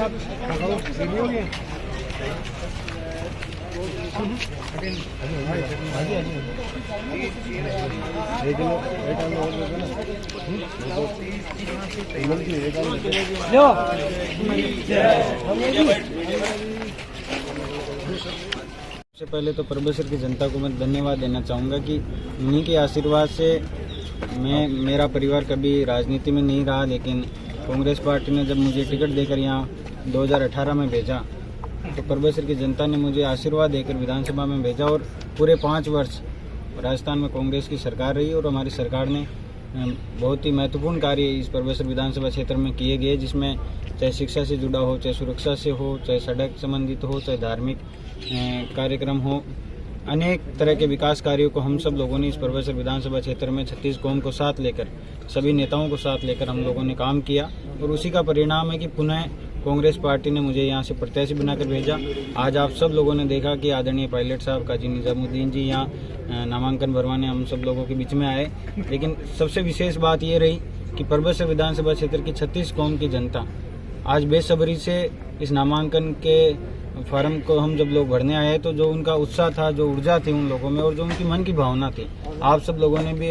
सबसे पहले तो परबेसर की जनता को मैं धन्यवाद देना चाहूँगा कि उन्हीं के आशीर्वाद से मेरा परिवार कभी राजनीति में नहीं रहा, लेकिन कांग्रेस पार्टी ने जब मुझे टिकट देकर यहाँ 2018 में भेजा तो परबेसर की जनता ने मुझे आशीर्वाद देकर विधानसभा में भेजा और पूरे 5 वर्ष राजस्थान में कांग्रेस की सरकार रही और हमारी सरकार ने बहुत ही महत्वपूर्ण कार्य इस परबेसर विधानसभा क्षेत्र में किए गए, जिसमें चाहे शिक्षा से जुड़ा हो, चाहे सुरक्षा से हो, चाहे सड़क संबंधित हो, चाहे धार्मिक कार्यक्रम हो, अनेक तरह के विकास कार्यों को हम सब लोगों ने इस परबेसर विधानसभा क्षेत्र में 36 कौम को साथ लेकर, सभी नेताओं को साथ लेकर हम लोगों ने काम किया और उसी का परिणाम है कि पुनः कांग्रेस पार्टी ने मुझे यहाँ से प्रत्याशी बनाकर भेजा। आज आप सब लोगों ने देखा कि आदरणीय पायलट साहब काजी निजामुद्दीन जी यहाँ नामांकन भरवाने हम सब लोगों के बीच में आए, लेकिन सबसे विशेष बात ये रही कि परबेसर विधानसभा क्षेत्र की 36 कौम की जनता आज बेसब्री से इस नामांकन के फार्म को हम जब लोग भरने आए तो जो उनका उत्साह था, जो ऊर्जा थी उन लोगों में और जो उनकी मन की भावना थी, आप सब लोगों ने भी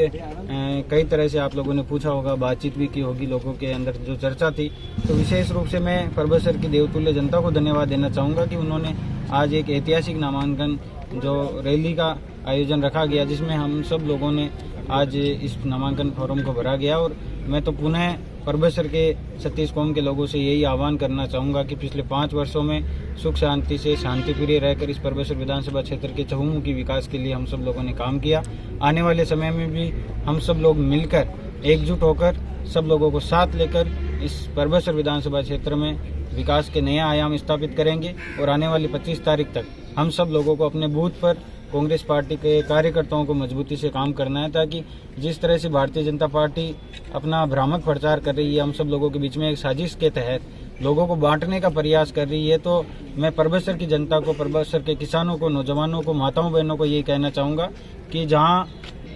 कई तरह से आप लोगों ने पूछा होगा, बातचीत भी की होगी, लोगों के अंदर जो चर्चा थी। तो विशेष रूप से मैं परबेसर की देवतुल्य जनता को धन्यवाद देना चाहूँगा कि उन्होंने आज एक ऐतिहासिक नामांकन जो रैली का आयोजन रखा गया, जिसमें हम सब लोगों ने आज इस नामांकन फॉर्म को भरा गया। और मैं तो पुनः परबेसर के 36 कौम के लोगों से यही आह्वान करना चाहूँगा कि पिछले 5 वर्षों में सुख शांति से शांति प्रिय रहकर इस परबेसर विधानसभा क्षेत्र के चहुमुखी विकास के लिए हम सब लोगों ने काम किया। आने वाले समय में भी हम सब लोग मिलकर एकजुट होकर सब लोगों को साथ लेकर इस परबेसर विधानसभा क्षेत्र में विकास के नए आयाम स्थापित करेंगे और आने वाली 25 तारीख तक हम सब लोगों को अपने बूथ पर कांग्रेस पार्टी के कार्यकर्ताओं को मजबूती से काम करना है, ताकि जिस तरह से भारतीय जनता पार्टी अपना भ्रामक प्रचार कर रही है, हम सब लोगों के बीच में एक साजिश के तहत लोगों को बांटने का प्रयास कर रही है, तो मैं परबेसर की जनता को, परबेसर के किसानों को, नौजवानों को, माताओं बहनों को यही कहना चाहूँगा कि जहाँ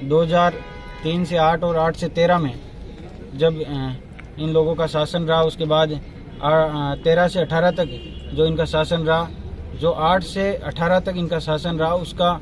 2003 से 8 और 8 से 13 में जब इन लोगों का शासन रहा, उसके बाद 13 से 18 तक जो इनका शासन रहा, जो 8 से 18 तक इनका शासन रहा, उसका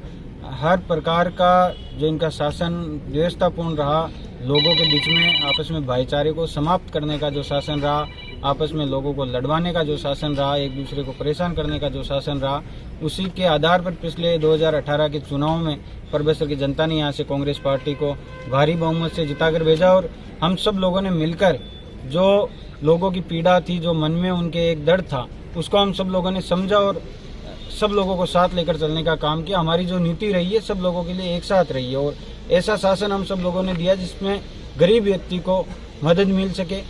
हर प्रकार का जो इनका शासन व्यवस्थापूर्ण रहा, लोगों के बीच में आपस में भाईचारे को समाप्त करने का जो शासन रहा, आपस में लोगों को लड़वाने का जो शासन रहा, एक दूसरे को परेशान करने का जो शासन रहा, उसी के आधार पर पिछले 2018 के चुनाव में परबेसर की जनता ने यहाँ से कांग्रेस पार्टी को भारी बहुमत से जिताकर भेजा। और हम सब लोगों ने मिलकर जो लोगों की पीड़ा थी, जो मन में उनके एक दर्द था, उसको हम सब लोगों ने समझा और सब लोगों को साथ लेकर चलने का काम किया। हमारी जो नीति रही है सब लोगों के लिए एक साथ रही है और ऐसा शासन हम सब लोगों ने दिया जिसमें गरीब व्यक्ति को मदद मिल सके।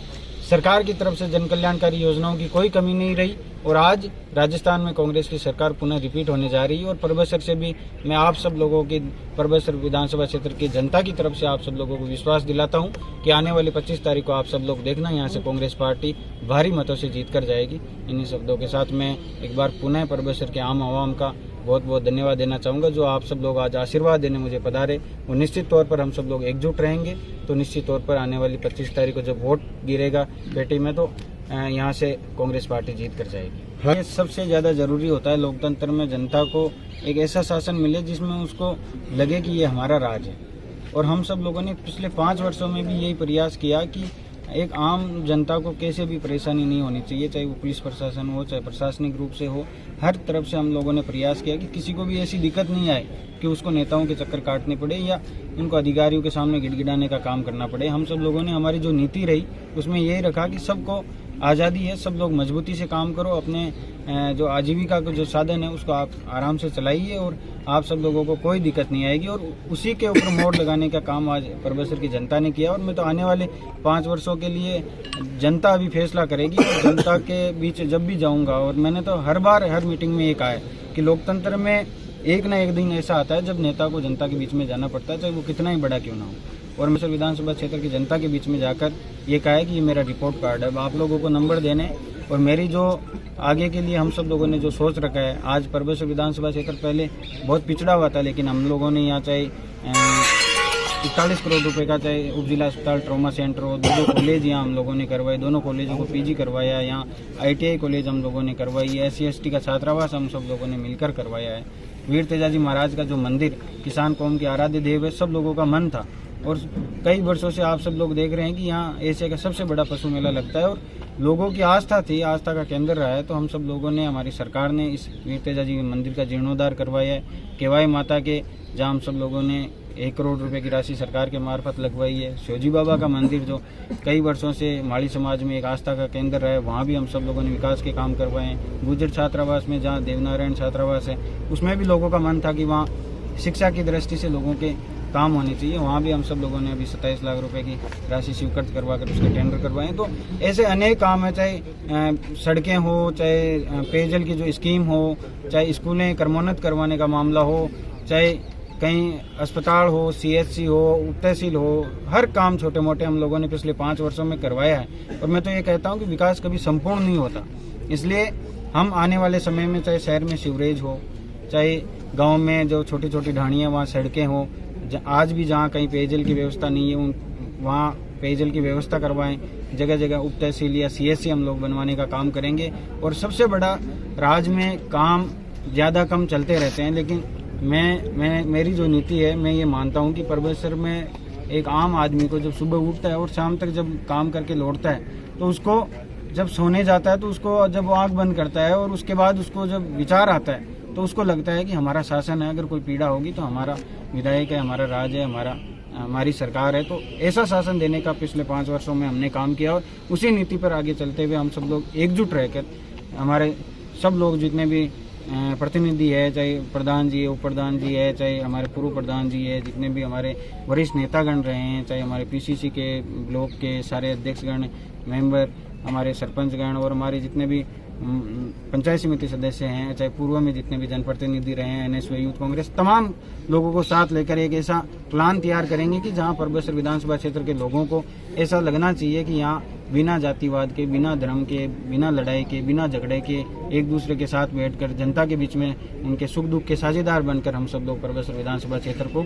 सरकार की तरफ से जन कल्याणकारी योजनाओं की कोई कमी नहीं रही और आज राजस्थान में कांग्रेस की सरकार पुनः रिपीट होने जा रही है। और परबेसर से भी मैं आप सब लोगों की, परबेसर विधानसभा क्षेत्र की जनता की तरफ से आप सब लोगों को विश्वास दिलाता हूं कि आने वाली 25 तारीख को आप सब लोग देखना, यहाँ से कांग्रेस पार्टी भारी मतों से जीत कर जाएगी। इन्हीं शब्दों के साथ मैं एक बार पुनः परबेसर के आम आवाम का बहुत बहुत धन्यवाद देना चाहूँगा। जो आप सब लोग आज आशीर्वाद देने मुझे पधारे, वो निश्चित तौर पर हम सब लोग एकजुट रहेंगे, तो निश्चित तौर पर आने वाली 25 तारीख को जब वोट गिरेगा पेटी में, तो यहाँ से कांग्रेस पार्टी जीत कर जाएगी। ये सबसे ज़्यादा ज़रूरी होता है लोकतंत्र में, जनता को एक ऐसा शासन मिले जिसमें उसको लगे कि ये हमारा राज है। और हम सब लोगों ने पिछले 5 वर्षों में भी यही प्रयास किया कि एक आम जनता को कैसे भी परेशानी नहीं होनी चाहिए, चाहे वो पुलिस प्रशासन हो, चाहे प्रशासनिक रूप से हो, हर तरफ से हम लोगों ने प्रयास किया कि किसी को भी ऐसी दिक्कत नहीं आए कि उसको नेताओं के चक्कर काटने पड़े या उनको अधिकारियों के सामने गिड़गिड़ाने का काम करना पड़े। हम सब लोगों ने, हमारी जो नीति रही उसमें यही रखा कि सबको आज़ादी है, सब लोग मजबूती से काम करो, अपने जो आजीविका का जो साधन है उसको आप आराम से चलाइए और आप सब लोगों को कोई दिक्कत नहीं आएगी। और उसी के ऊपर मोड़ लगाने का काम आज परबेसर की जनता ने किया। और मैं तो आने वाले 5 वर्षों के लिए जनता अभी फैसला करेगी, जनता के बीच जब भी जाऊंगा। और मैंने तो हर बार हर मीटिंग में ये कहा है कि लोकतंत्र में एक ना एक दिन ऐसा आता है जब नेता को जनता के बीच में जाना पड़ता है, चाहे वो कितना ही बड़ा क्यों ना हो। और मैं विधानसभा क्षेत्र की जनता के बीच में जाकर ये कहा है कि ये मेरा रिपोर्ट कार्ड है, आप लोगों को नंबर देने और मेरी जो आगे के लिए हम सब लोगों ने जो सोच रखा है। आज परबेसर विधानसभा क्षेत्र पहले बहुत पिछड़ा हुआ था, लेकिन हम लोगों ने यहाँ चाहे 41 करोड़ रुपए का, चाहे उप जिला अस्पताल, ट्रॉमा सेंटर हो, दो कॉलेज यहाँ हम लोगों ने करवाए, दोनों कॉलेजों को पीजी करवाया, यहाँ ITI कॉलेज हम लोगों ने करवाई है, SC/ST का छात्रावास हम सब लोगों ने मिलकर करवाया है। वीर तेजाजी महाराज का जो मंदिर किसान कौम के आराध्य देव है, सब लोगों का मन था और कई वर्षों से आप सब लोग देख रहे हैं कि यहाँ एशिया का सबसे बड़ा पशु मेला लगता है और लोगों की आस्था थी, आस्था का केंद्र रहा है। तो हम सब लोगों ने, हमारी सरकार ने इस वीर तेजाजी मंदिर का जीर्णोद्धार करवाया है। केवाई माता के जहाँ हम सब लोगों ने 1 करोड़ रुपए की राशि सरकार के मार्फत लगवाई है। शिवजी बाबा का मंदिर जो कई वर्षों से माली समाज में एक आस्था का केंद्र रहा है, वहाँ भी हम सब लोगों ने विकास के काम करवाए हैं। गुर्जर छात्रावास में जहाँ देवनारायण छात्रावास है, उसमें भी लोगों का मन था कि वहाँ शिक्षा की दृष्टि से लोगों के काम होने चाहिए, वहाँ भी हम सब लोगों ने अभी 27 लाख रुपए की राशि स्वीकृत करवा कर उसके टेंडर करवाए। तो ऐसे अनेक काम है, चाहे सड़कें हो, चाहे पेयजल की जो स्कीम हो, चाहे स्कूलें क्रमोन्नत करवाने का मामला हो, चाहे कहीं अस्पताल हो, CHC हो, उप तहसील हो, हर काम छोटे मोटे हम लोगों ने पिछले 5 वर्षों में करवाया है। और मैं तो ये कहता हूँ कि विकास कभी संपूर्ण नहीं होता, इसलिए हम आने वाले समय में चाहे शहर में सीवरेज हो, चाहे गाँव में जो छोटी छोटी ढाणियाँ वहाँ सड़कें हो, आज भी जहाँ कहीं पेयजल की व्यवस्था नहीं है वहाँ पेयजल की व्यवस्था करवाएं, जगह जगह उप तहसील या CHC हम लोग बनवाने का काम करेंगे। और सबसे बड़ा, राज्य में काम ज़्यादा कम चलते रहते हैं, लेकिन मेरी जो नीति है, मैं ये मानता हूँ कि परबतसर में एक आम आदमी को जब सुबह उठता है और शाम तक जब काम करके लौटता है, तो उसको जब सोने जाता है तो उसको जब वो आँख बंद करता है और उसके बाद उसको जब विचार आता है तो उसको लगता है कि हमारा शासन है, अगर कोई पीड़ा होगी तो हमारा विधायक है, हमारा राज है, हमारी सरकार है। तो ऐसा शासन देने का पिछले 5 वर्षों में हमने काम किया और उसी नीति पर आगे चलते हुए हम सब लोग एकजुट रहकर, हमारे सब लोग जितने भी प्रतिनिधि है, चाहे प्रधान जी है, उप प्रधान जी है, चाहे हमारे पूर्व प्रधान जी है, जितने भी हमारे वरिष्ठ नेतागण रहे हैं, चाहे हमारे PCC के ब्लॉक के सारे अध्यक्षगण, मेंबर, हमारे सरपंचगण और हमारे जितने भी पंचायत समिति सदस्य हैं, चाहे पूर्व में जितने भी जनप्रतिनिधि रहे हैं, NSY यूथ कांग्रेस, तमाम लोगों को साथ लेकर एक ऐसा प्लान तैयार करेंगे कि जहां परबतसर विधानसभा क्षेत्र के लोगों को ऐसा लगना चाहिए कि यहाँ बिना जातिवाद के, बिना धर्म के, बिना लड़ाई के, बिना झगड़े के एक दूसरे के साथ बैठकर जनता के बीच में उनके सुख दुख के साझेदार बनकर हम सब लोग परबतसर विधानसभा क्षेत्र को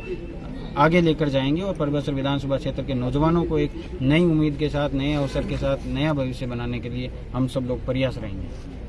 आगे लेकर जाएंगे और परबतसर विधानसभा क्षेत्र के नौजवानों को एक नई उम्मीद के साथ, नए अवसर के साथ, नया भविष्य बनाने के लिए हम सब लोग प्रयास रहेंगे।